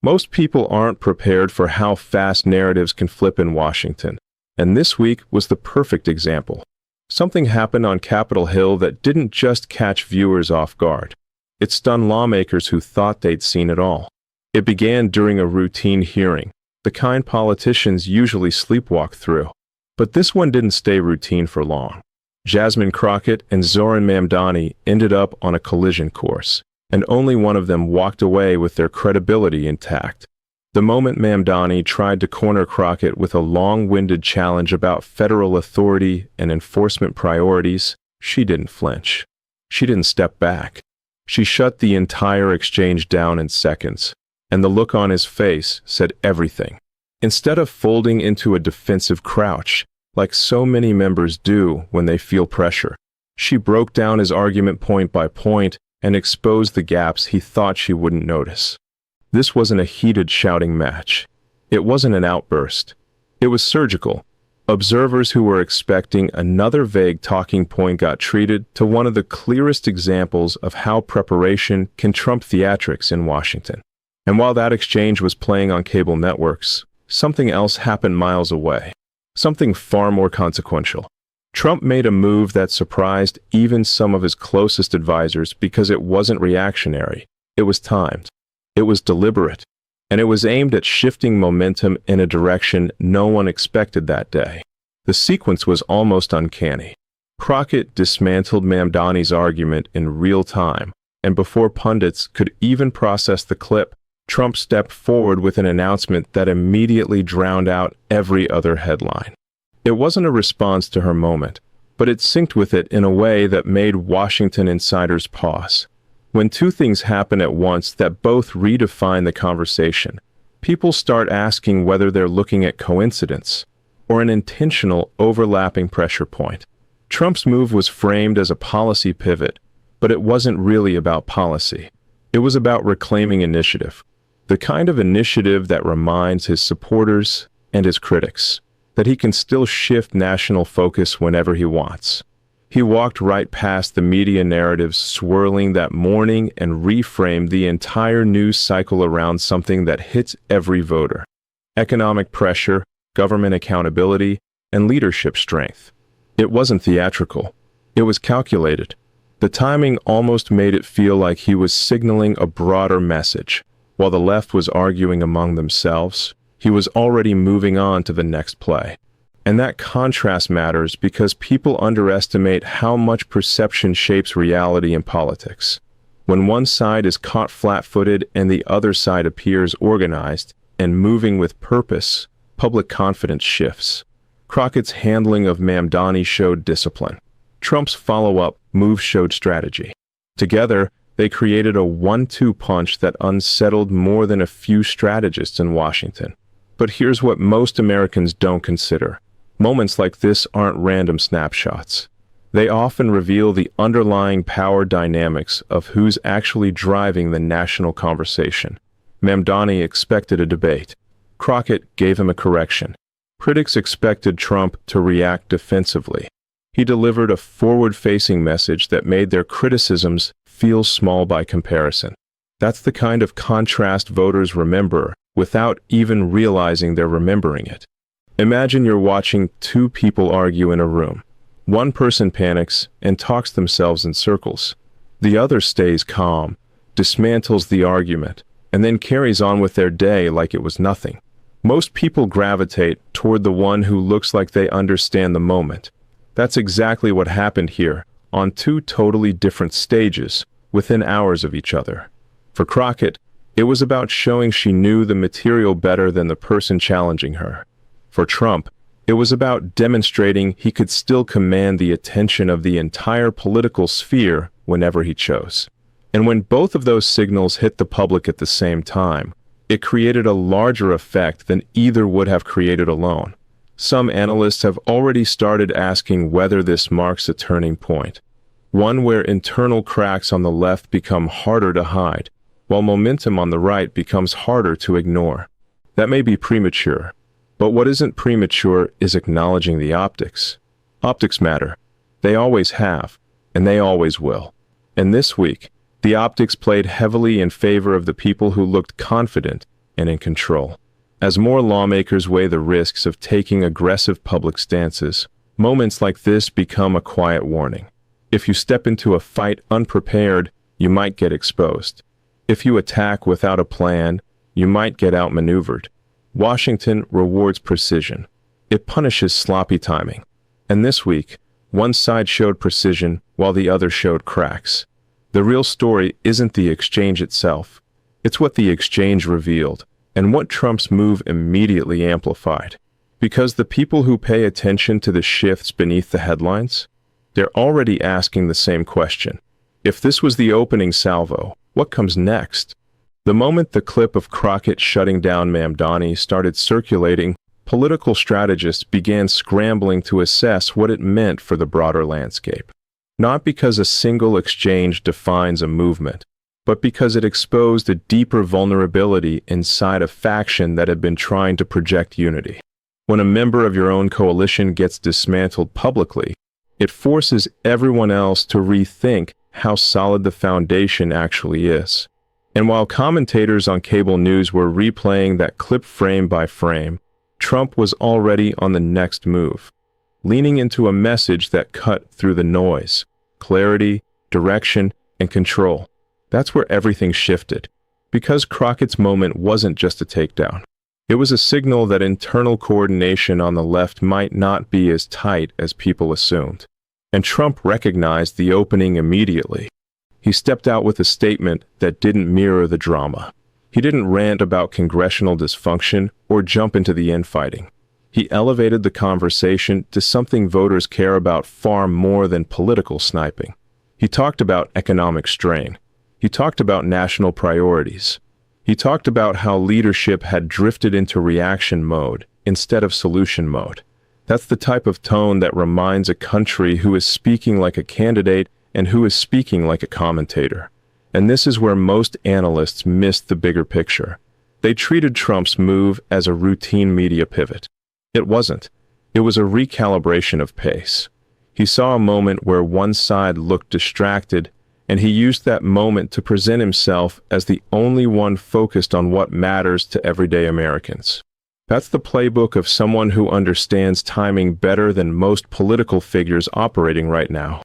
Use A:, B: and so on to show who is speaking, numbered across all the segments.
A: Most people aren't prepared for how fast narratives can flip in Washington, and this week was the perfect example. Something happened on Capitol Hill that didn't just catch viewers off guard. It stunned lawmakers who thought they'd seen it all. It began during a routine hearing, the kind politicians usually sleepwalk through. But this one didn't stay routine for long. Jasmine Crockett and Zohran Mamdani ended up on a collision course, and only one of them walked away with their credibility intact. The moment Mamdani tried to corner Crockett with a long-winded challenge about federal authority and enforcement priorities, she didn't flinch. She didn't step back. She shut the entire exchange down in seconds, and the look on his face said everything. Instead of folding into a defensive crouch, like so many members do when they feel pressure, she broke down his argument point by point and exposed the gaps he thought she wouldn't notice. This wasn't a heated shouting match. It wasn't an outburst. It was surgical. Observers who were expecting another vague talking point got treated to one of the clearest examples of how preparation can trump theatrics in Washington. And while that exchange was playing on cable networks, something else happened miles away. Something far more consequential. Trump made a move that surprised even some of his closest advisors because it wasn't reactionary. It was timed. It was deliberate. And it was aimed at shifting momentum in a direction no one expected that day. The sequence was almost uncanny. Crockett dismantled Mamdani's argument in real time, and before pundits could even process the clip, Trump stepped forward with an announcement that immediately drowned out every other headline. It wasn't a response to her moment, but it synced with it in a way that made Washington insiders pause. When two things happen at once that both redefine the conversation, people start asking whether they're looking at coincidence or an intentional overlapping pressure point. Trump's move was framed as a policy pivot, but it wasn't really about policy. It was about reclaiming initiative. The kind of initiative that reminds his supporters and his critics that he can still shift national focus whenever he wants. He walked right past the media narratives swirling that morning and reframed the entire news cycle around something that hits every voter: economic pressure, government accountability, and leadership strength. It wasn't theatrical. It was calculated. The timing almost made it feel like he was signaling a broader message. While the left was arguing among themselves, he was already moving on to the next play. And that contrast matters because people underestimate how much perception shapes reality in politics. When one side is caught flat-footed and the other side appears organized and moving with purpose, public confidence shifts. Crockett's handling of Mamdani showed discipline. Trump's follow-up move showed strategy. Together, they created a 1-2 punch that unsettled more than a few strategists in Washington. But here's what most Americans don't consider. Moments like this aren't random snapshots. They often reveal the underlying power dynamics of who's actually driving the national conversation. Mamdani expected a debate. Crockett gave him a correction. Critics expected Trump to react defensively. He delivered a forward-facing message that made their criticisms feel small by comparison. That's the kind of contrast voters remember without even realizing they're remembering it. Imagine you're watching two people argue in a room. One person panics and talks themselves in circles. The other stays calm, dismantles the argument, and then carries on with their day like it was nothing. Most people gravitate toward the one who looks like they understand the moment. That's exactly what happened here, on two totally different stages, within hours of each other. For Crockett, it was about showing she knew the material better than the person challenging her. For Trump, it was about demonstrating he could still command the attention of the entire political sphere whenever he chose. And when both of those signals hit the public at the same time, it created a larger effect than either would have created alone. Some analysts have already started asking whether this marks a turning point, one where internal cracks on the left become harder to hide, while momentum on the right becomes harder to ignore. That may be premature, but what isn't premature is acknowledging the optics. Optics matter. They always have, and they always will. And this week, the optics played heavily in favor of the people who looked confident and in control. As more lawmakers weigh the risks of taking aggressive public stances, moments like this become a quiet warning. If you step into a fight unprepared, you might get exposed. If you attack without a plan, you might get outmaneuvered. Washington rewards precision. It punishes sloppy timing. And this week, one side showed precision while the other showed cracks. The real story isn't the exchange itself. It's what the exchange revealed, and what Trump's move immediately amplified. Because the people who pay attention to the shifts beneath the headlines, they're already asking the same question. If this was the opening salvo, what comes next? The moment the clip of Crockett shutting down Mamdani started circulating, political strategists began scrambling to assess what it meant for the broader landscape. Not because a single exchange defines a movement, but because it exposed a deeper vulnerability inside a faction that had been trying to project unity. When a member of your own coalition gets dismantled publicly, it forces everyone else to rethink how solid the foundation actually is. And while commentators on cable news were replaying that clip frame by frame, Trump was already on the next move, leaning into a message that cut through the noise: clarity, direction, and control. That's where everything shifted, because Crockett's moment wasn't just a takedown. It was a signal that internal coordination on the left might not be as tight as people assumed. And Trump recognized the opening immediately. He stepped out with a statement that didn't mirror the drama. He didn't rant about congressional dysfunction or jump into the infighting. He elevated the conversation to something voters care about far more than political sniping. He talked about economic strain. He talked about national priorities. He talked about how leadership had drifted into reaction mode instead of solution mode. That's the type of tone that reminds a country who is speaking like a candidate and who is speaking like a commentator. And this is where most analysts missed the bigger picture. They treated Trump's move as a routine media pivot. It wasn't. It was a recalibration of pace. He saw a moment where one side looked distracted, and he used that moment to present himself as the only one focused on what matters to everyday Americans. That's the playbook of someone who understands timing better than most political figures operating right now.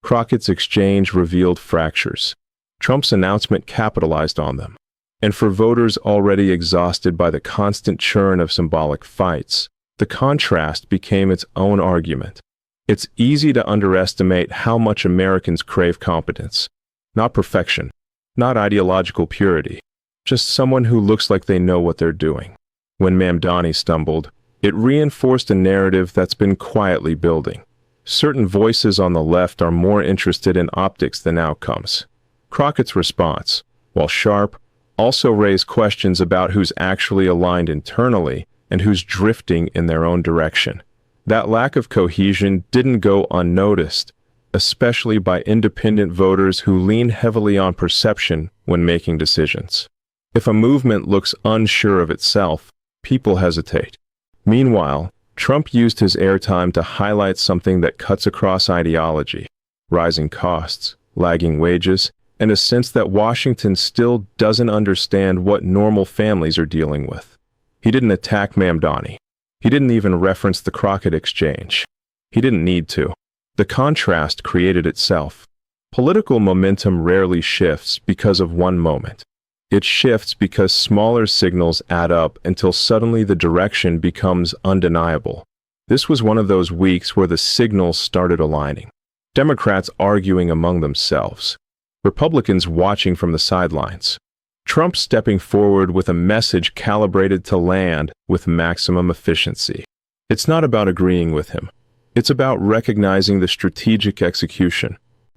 A: Crockett's exchange revealed fractures. Trump's announcement capitalized on them. And for voters already exhausted by the constant churn of symbolic fights, the contrast became its own argument. It's easy to underestimate how much Americans crave competence. Not perfection, not ideological purity, just someone who looks like they know what they're doing. When Mamdani stumbled, it reinforced a narrative that's been quietly building. Certain voices on the left are more interested in optics than outcomes. Crockett's response, while sharp, also raised questions about who's actually aligned internally and who's drifting in their own direction. That lack of cohesion didn't go unnoticed, especially by independent voters who lean heavily on perception when making decisions. If a movement looks unsure of itself, people hesitate. Meanwhile, Trump used his airtime to highlight something that cuts across ideology: rising costs, lagging wages, and a sense that Washington still doesn't understand what normal families are dealing with. He didn't attack Mamdani. He didn't even reference the Crockett exchange. He didn't need to. The contrast created itself. Political momentum rarely shifts because of one moment. It shifts because smaller signals add up until suddenly the direction becomes undeniable. This was one of those weeks where the signals started aligning. Democrats arguing among themselves. Republicans watching from the sidelines. Trump stepping forward with a message calibrated to land with maximum efficiency. It's not about agreeing with him. It's about recognizing the strategic execution.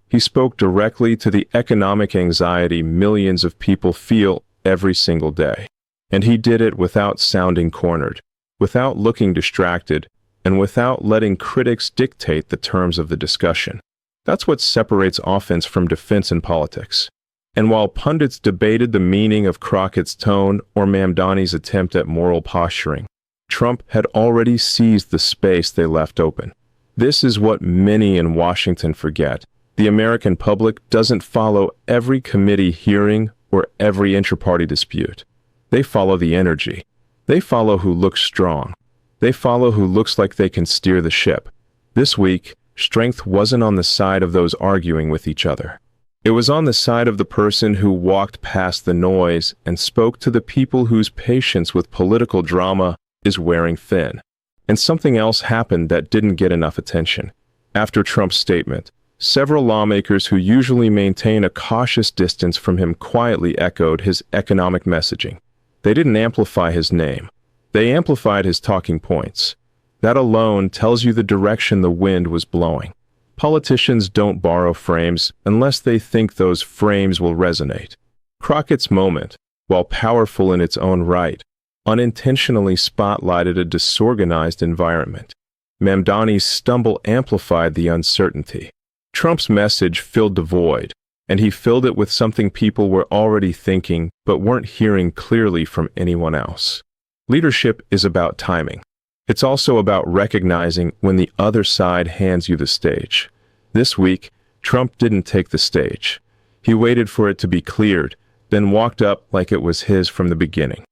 A: He spoke directly to the economic anxiety millions of people feel every single day. And he did it without sounding cornered, without looking distracted, and without letting critics dictate the terms of the discussion. That's what separates offense from defense in politics. And while pundits debated the meaning of Crockett's tone or Mamdani's attempt at moral posturing, Trump had already seized the space they left open. This is what many in Washington forget. The American public doesn't follow every committee hearing or every intra-party dispute. They follow the energy. They follow who looks strong. They follow who looks like they can steer the ship. This week, strength wasn't on the side of those arguing with each other. It was on the side of the person who walked past the noise and spoke to the people whose patience with political drama is wearing thin. And something else happened that didn't get enough attention. After Trump's statement, several lawmakers who usually maintain a cautious distance from him quietly echoed his economic messaging. They didn't amplify his name. They amplified his talking points. That alone tells you the direction the wind was blowing. Politicians don't borrow frames unless they think those frames will resonate. Crockett's moment, while powerful in its own right, unintentionally spotlighted a disorganized environment. Mamdani's stumble amplified the uncertainty. Trump's message filled the void, and he filled it with something people were already thinking but weren't hearing clearly from anyone else. Leadership is about timing. It's also about recognizing when the other side hands you the stage. This week, Trump didn't take the stage. He waited for it to be cleared, then walked up like it was his from the beginning.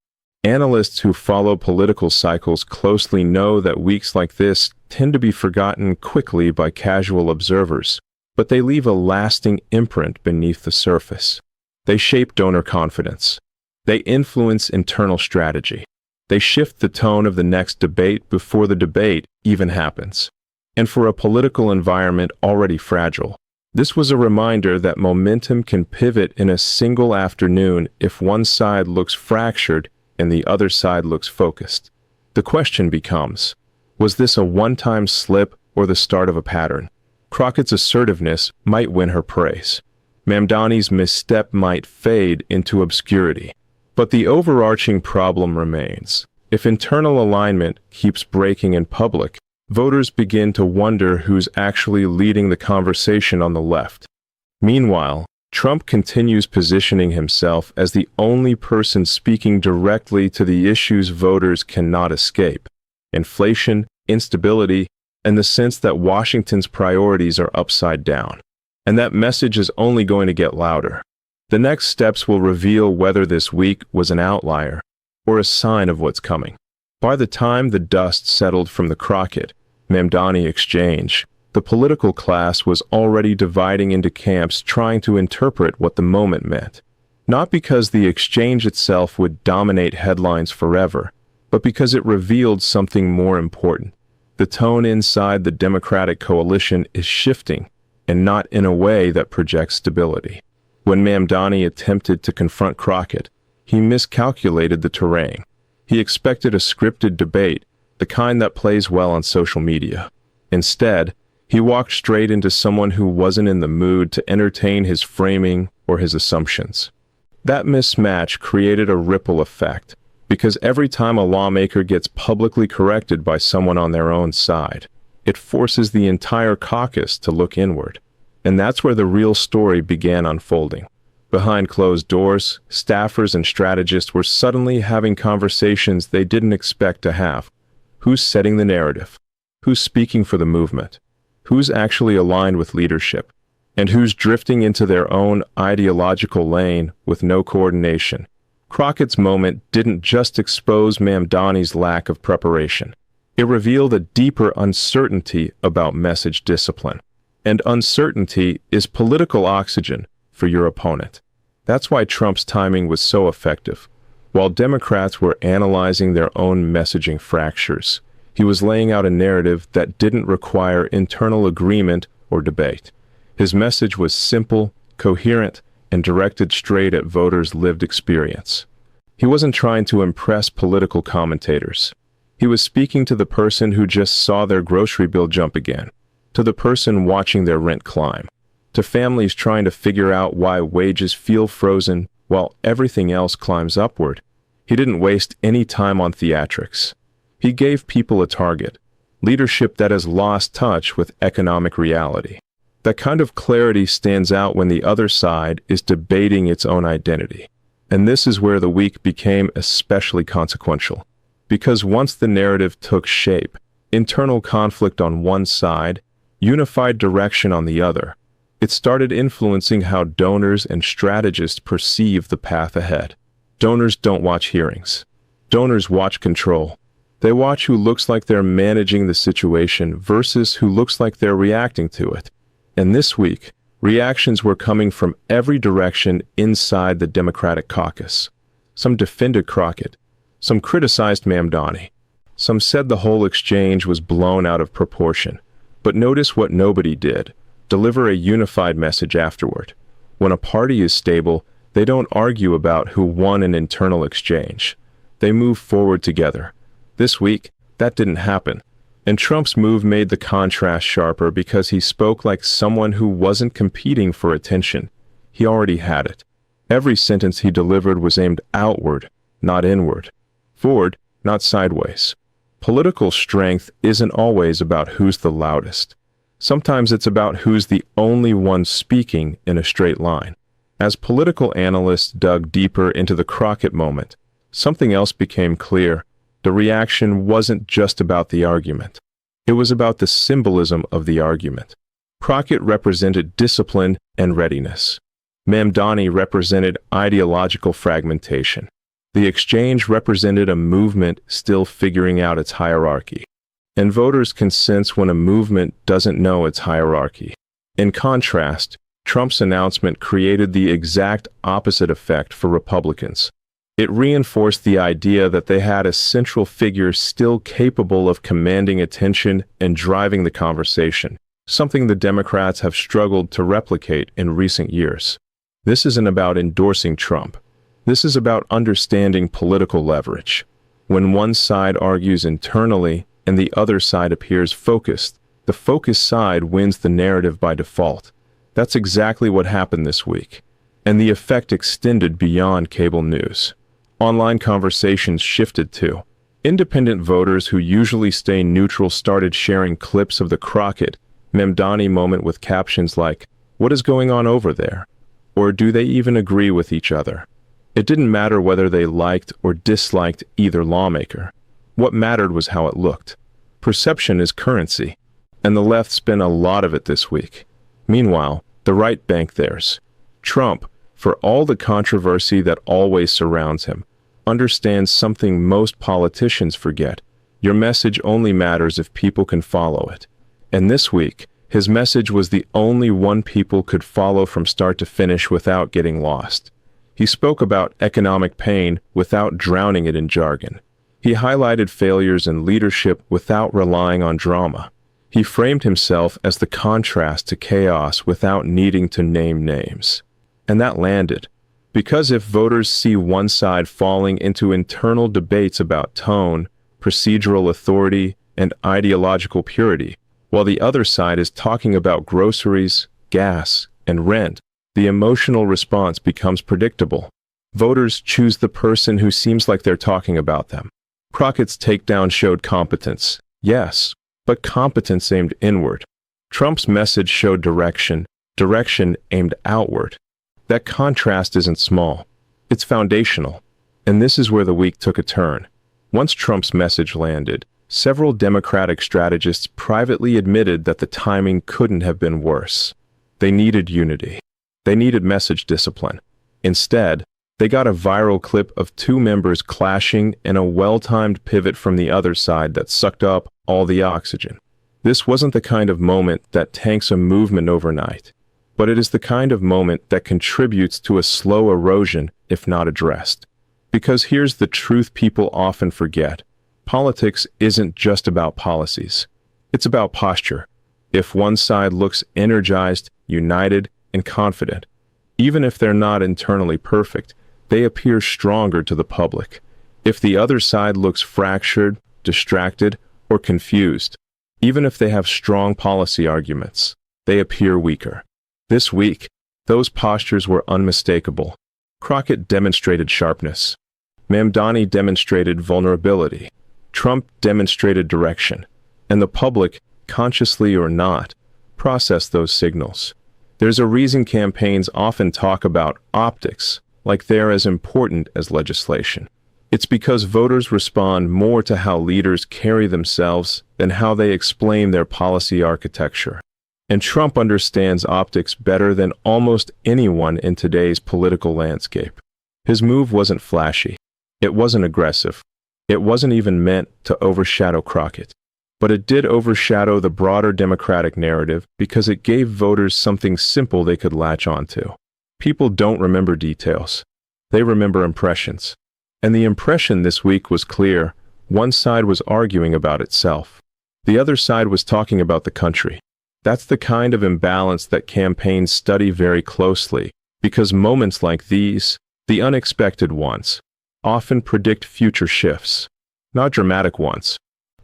A: Analysts who follow political cycles closely know that weeks like this tend to be forgotten quickly by casual observers, but they leave a lasting imprint beneath the surface. They shape donor confidence. They influence internal strategy. They shift the tone of the next debate before the debate even happens. And for a political environment already fragile, this was a reminder that momentum can pivot in a single afternoon if one side looks fractured and the other side looks focused. The question becomes, was this a one-time slip or the start of a pattern? Crockett's assertiveness might win her praise. Mamdani's misstep might fade into obscurity. But the overarching problem remains. If internal alignment keeps breaking in public, voters begin to wonder who's actually leading the conversation on the left. Meanwhile, Trump continues positioning himself as the only person speaking directly to the issues voters cannot escape: inflation, instability, and the sense that Washington's priorities are upside down. And that message is only going to get louder. The next steps will reveal whether this week was an outlier or a sign of what's coming. By the time the dust settled from the Crockett-Mamdani exchange, the political class was already dividing into camps trying to interpret what the moment meant. Not because the exchange itself would dominate headlines forever, but because it revealed something more important. The tone inside the Democratic coalition is shifting, and not in a way that projects stability. When Mamdani attempted to confront Crockett, he miscalculated the terrain. He expected a scripted debate, the kind that plays well on social media. Instead, he walked straight into someone who wasn't in the mood to entertain his framing or his assumptions. That mismatch created a ripple effect, because every time a lawmaker gets publicly corrected by someone on their own side, it forces the entire caucus to look inward. And that's where the real story began unfolding. Behind closed doors, staffers and strategists were suddenly having conversations they didn't expect to have. Who's setting the narrative? Who's speaking for the movement? Who's actually aligned with leadership? And who's drifting into their own ideological lane with no coordination? Crockett's moment didn't just expose Mamdani's lack of preparation. It revealed a deeper uncertainty about message discipline. And uncertainty is political oxygen for your opponent. That's why Trump's timing was so effective. While Democrats were analyzing their own messaging fractures, he was laying out a narrative that didn't require internal agreement or debate. His message was simple, coherent, and directed straight at voters' lived experience. He wasn't trying to impress political commentators. He was speaking to the person who just saw their grocery bill jump again, to the person watching their rent climb, to families trying to figure out why wages feel frozen while everything else climbs upward. He didn't waste any time on theatrics. He gave people a target, leadership that has lost touch with economic reality. That kind of clarity stands out when the other side is debating its own identity. And this is where the week became especially consequential. Because once the narrative took shape, internal conflict on one side, unified direction on the other, it started influencing how donors and strategists perceive the path ahead. Donors don't watch hearings. Donors watch control. They watch who looks like they're managing the situation versus who looks like they're reacting to it. And this week, reactions were coming from every direction inside the Democratic caucus. Some defended Crockett. Some criticized Mamdani. Some said the whole exchange was blown out of proportion. But notice what nobody did: deliver a unified message afterward. When a party is stable, they don't argue about who won an internal exchange. They move forward together. This week, that didn't happen. And Trump's move made the contrast sharper because he spoke like someone who wasn't competing for attention. He already had it. Every sentence he delivered was aimed outward, not inward. Forward, not sideways. Political strength isn't always about who's the loudest. Sometimes it's about who's the only one speaking in a straight line. As political analysts dug deeper into the Crockett moment, something else became clear. The reaction wasn't just about the argument. It was about the symbolism of the argument. Crockett represented discipline and readiness. Mamdani represented ideological fragmentation. The exchange represented a movement still figuring out its hierarchy. And voters can sense when a movement doesn't know its hierarchy. In contrast, Trump's announcement created the exact opposite effect for Republicans. It reinforced the idea that they had a central figure still capable of commanding attention and driving the conversation, something the Democrats have struggled to replicate in recent years. This isn't about endorsing Trump. This is about understanding political leverage. When one side argues internally and the other side appears focused, the focused side wins the narrative by default. That's exactly what happened this week. And the effect extended beyond cable news. Online conversations shifted too. Independent voters who usually stay neutral started sharing clips of the Crockett, Mamdani moment with captions like, "What is going on over there?" Or "Do they even agree with each other?" It didn't matter whether they liked or disliked either lawmaker. What mattered was how it looked. Perception is currency, and the left spent a lot of it this week. Meanwhile, the right banked theirs. Trump, for all the controversy that always surrounds him, understands something most politicians forget. Your message only matters if people can follow it. And this week, his message was the only one people could follow from start to finish without getting lost. He spoke about economic pain without drowning it in jargon. He highlighted failures in leadership without relying on drama. He framed himself as the contrast to chaos without needing to name names. And that landed. Because if voters see one side falling into internal debates about tone, procedural authority, and ideological purity, while the other side is talking about groceries, gas, and rent, the emotional response becomes predictable. Voters choose the person who seems like they're talking about them. Crockett's takedown showed competence, yes, but competence aimed inward. Trump's message showed direction, direction aimed outward. That contrast isn't small. It's foundational. And this is where the week took a turn. Once Trump's message landed, several Democratic strategists privately admitted that the timing couldn't have been worse. They needed unity. They needed message discipline. Instead, they got a viral clip of two members clashing and a well-timed pivot from the other side that sucked up all the oxygen. This wasn't the kind of moment that tanks a movement overnight, but it is the kind of moment that contributes to a slow erosion if not addressed. Because here's the truth people often forget. Politics isn't just about policies. It's about posture. If one side looks energized, united, and confident, even if they're not internally perfect, they appear stronger to the public. If the other side looks fractured, distracted, or confused, even if they have strong policy arguments, they appear weaker. This week, those postures were unmistakable. Crockett demonstrated sharpness. Mamdani demonstrated vulnerability. Trump demonstrated direction. And the public, consciously or not, processed those signals. There's a reason campaigns often talk about optics, like they're as important as legislation. It's because voters respond more to how leaders carry themselves than how they explain their policy architecture. And Trump understands optics better than almost anyone in today's political landscape. His move wasn't flashy. It wasn't aggressive. It wasn't even meant to overshadow Crockett. But it did overshadow the broader Democratic narrative because it gave voters something simple they could latch onto. People don't remember details. They remember impressions. And the impression this week was clear. One side was arguing about itself. The other side was talking about the country. That's the kind of imbalance that campaigns study very closely, because moments like these, the unexpected ones, often predict future shifts. Not dramatic ones,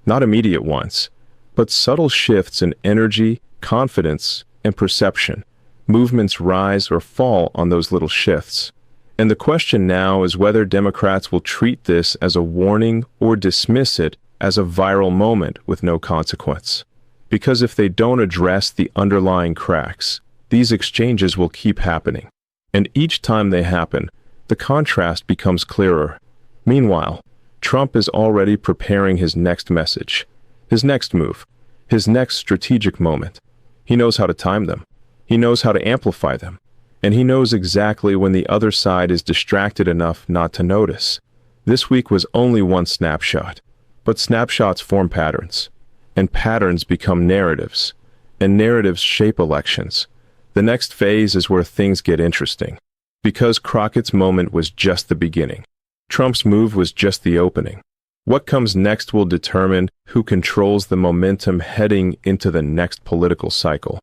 A: not immediate ones, but subtle shifts in energy, confidence, and perception. Movements rise or fall on those little shifts. And the question now is whether Democrats will treat this as a warning or dismiss it as a viral moment with no consequence. Because if they don't address the underlying cracks, these exchanges will keep happening. And each time they happen, the contrast becomes clearer. Meanwhile, Trump is already preparing his next message, his next move, his next strategic moment. He knows how to time them. He knows how to amplify them. And he knows exactly when the other side is distracted enough not to notice. This week was only one snapshot, but snapshots form patterns, and patterns become narratives, and narratives shape elections. The next phase is where things get interesting, because Crockett's moment was just the beginning. Trump's move was just the opening. What comes next will determine who controls the momentum heading into the next political cycle.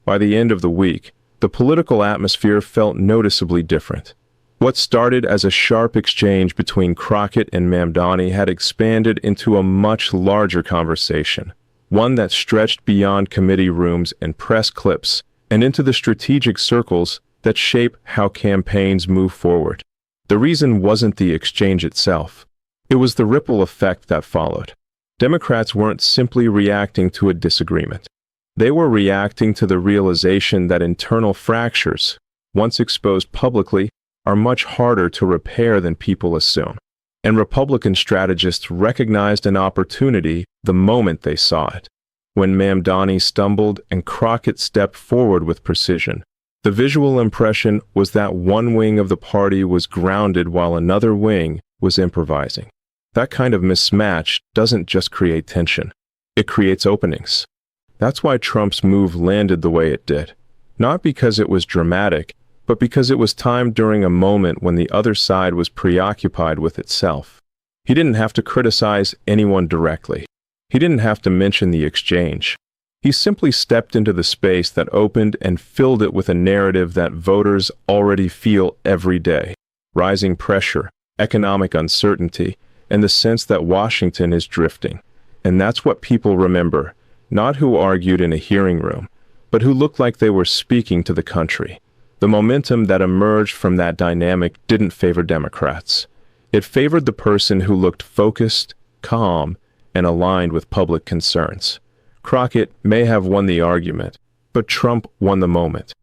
A: By the end of the week, the political atmosphere felt noticeably different. What started as a sharp exchange between Crockett and Mamdani had expanded into a much larger conversation, one that stretched beyond committee rooms and press clips and into the strategic circles that shape how campaigns move forward. The reason wasn't the exchange itself. It was the ripple effect that followed. Democrats weren't simply reacting to a disagreement. They were reacting to the realization that internal fractures, once exposed publicly, are much harder to repair than people assume. And Republican strategists recognized an opportunity the moment they saw it. When Mamdani stumbled and Crockett stepped forward with precision, the visual impression was that one wing of the party was grounded while another wing was improvising. That kind of mismatch doesn't just create tension. It creates openings. That's why Trump's move landed the way it did. Not because it was dramatic, but because it was timed during a moment when the other side was preoccupied with itself. He didn't have to criticize anyone directly. He didn't have to mention the exchange. He simply stepped into the space that opened and filled it with a narrative that voters already feel every day. Rising pressure, economic uncertainty, and the sense that Washington is drifting. And that's what people remember. Not who argued in a hearing room, but who looked like they were speaking to the country. The momentum that emerged from that dynamic didn't favor Democrats. It favored the person who looked focused, calm, and aligned with public concerns. Crockett may have won the argument, but Trump won the moment.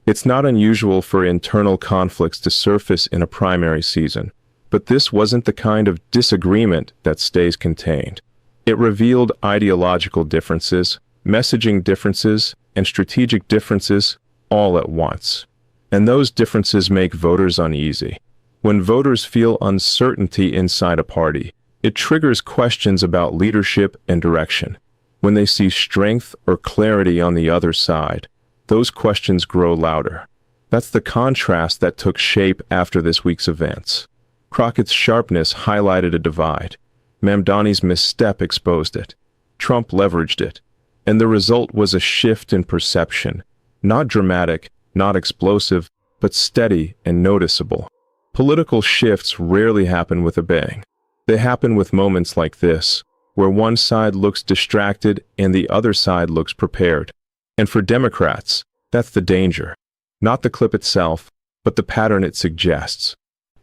A: It's not unusual for internal conflicts to surface in a primary season, but this wasn't the kind of disagreement that stays contained. It revealed ideological differences, messaging differences, and strategic differences all at once. And those differences make voters uneasy. When voters feel uncertainty inside a party, it triggers questions about leadership and direction. When they see strength or clarity on the other side, those questions grow louder. That's the contrast that took shape after this week's events. Crockett's sharpness highlighted a divide. Mamdani's misstep exposed it. Trump leveraged it. And the result was a shift in perception. Not dramatic, not explosive, but steady and noticeable. Political shifts rarely happen with a bang. They happen with moments like this, where one side looks distracted and the other side looks prepared. And for Democrats, that's the danger. Not the clip itself, but the pattern it suggests.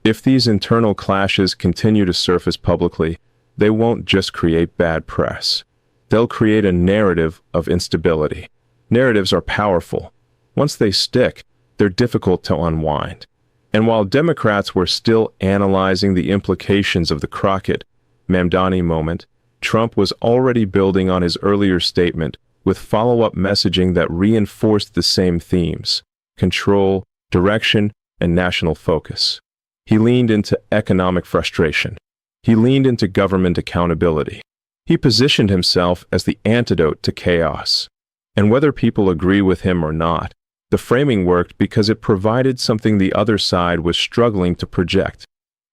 A: If these internal clashes continue to surface publicly, they won't just create bad press. They'll create a narrative of instability. Narratives are powerful. Once they stick, they're difficult to unwind. And while Democrats were still analyzing the implications of the Crockett, Mamdani moment, Trump was already building on his earlier statement with follow-up messaging that reinforced the same themes: control, direction, and national focus. He leaned into economic frustration. He leaned into government accountability. He positioned himself as the antidote to chaos. And whether people agree with him or not, the framing worked because it provided something the other side was struggling to project: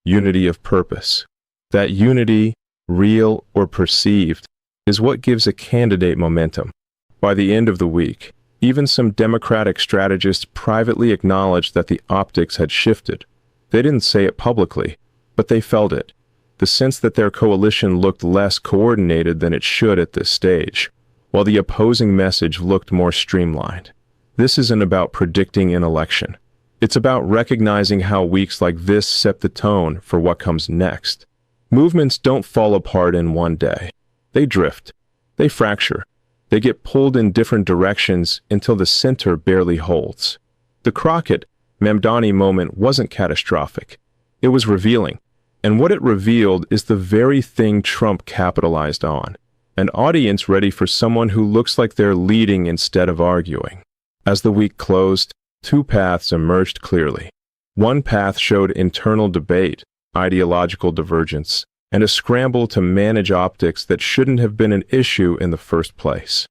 A: unity of purpose. That unity, real or perceived, is what gives a candidate momentum. By the end of the week, even some Democratic strategists privately acknowledged that the optics had shifted. They didn't say it publicly, but they felt it. The sense that their coalition looked less coordinated than it should at this stage, while the opposing message looked more streamlined. This isn't about predicting an election. It's about recognizing how weeks like this set the tone for what comes next. Movements don't fall apart in one day. They drift. They fracture. They get pulled in different directions until the center barely holds. The Crockett, Mamdani moment wasn't catastrophic. It was revealing. And what it revealed is the very thing Trump capitalized on: an audience ready for someone who looks like they're leading instead of arguing. As the week closed, two paths emerged clearly. One path showed internal debate, ideological divergence, and a scramble to manage optics that shouldn't have been an issue in the first place.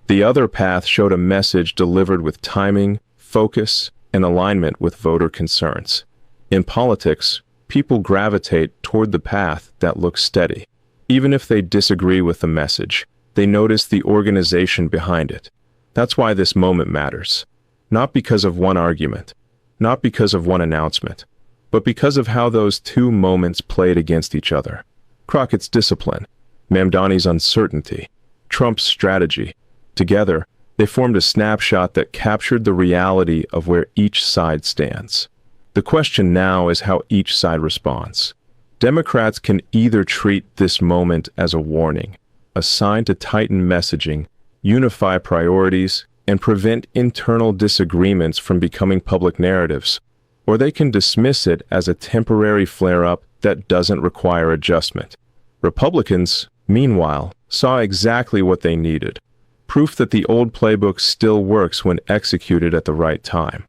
A: The other path showed a message delivered with timing, focus, and alignment with voter concerns. In politics, people gravitate toward the path that looks steady. Even if they disagree with the message, they notice the organization behind it. That's why this moment matters. Not because of one argument, not because of one announcement, but because of how those two moments played against each other. Crockett's discipline, Mamdani's uncertainty, Trump's strategy. Together, they formed a snapshot that captured the reality of where each side stands. The question now is how each side responds. Democrats can either treat this moment as a warning, a sign to tighten messaging, unify priorities, and prevent internal disagreements from becoming public narratives, or they can dismiss it as a temporary flare-up that doesn't require adjustment. Republicans, meanwhile, saw exactly what they needed: proof that the old playbook still works when executed at the right time.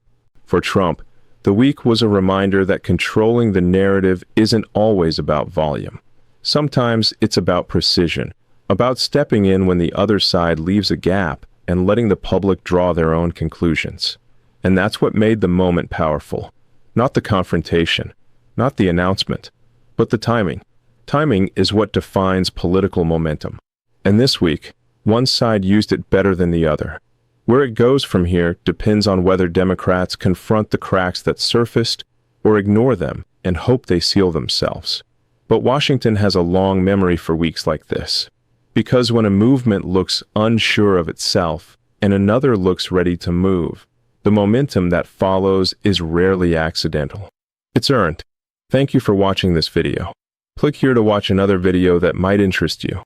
A: For Trump, the week was a reminder that controlling the narrative isn't always about volume. Sometimes it's about precision, about stepping in when the other side leaves a gap and letting the public draw their own conclusions. And that's what made the moment powerful. Not the confrontation, not the announcement, but the timing. Timing is what defines political momentum. And this week, one side used it better than the other. Where it goes from here depends on whether Democrats confront the cracks that surfaced or ignore them and hope they seal themselves. But Washington has a long memory for weeks like this. Because when a movement looks unsure of itself and another looks ready to move, the momentum that follows is rarely accidental. It's earned. Thank you for watching this video. Click here to watch another video that might interest you.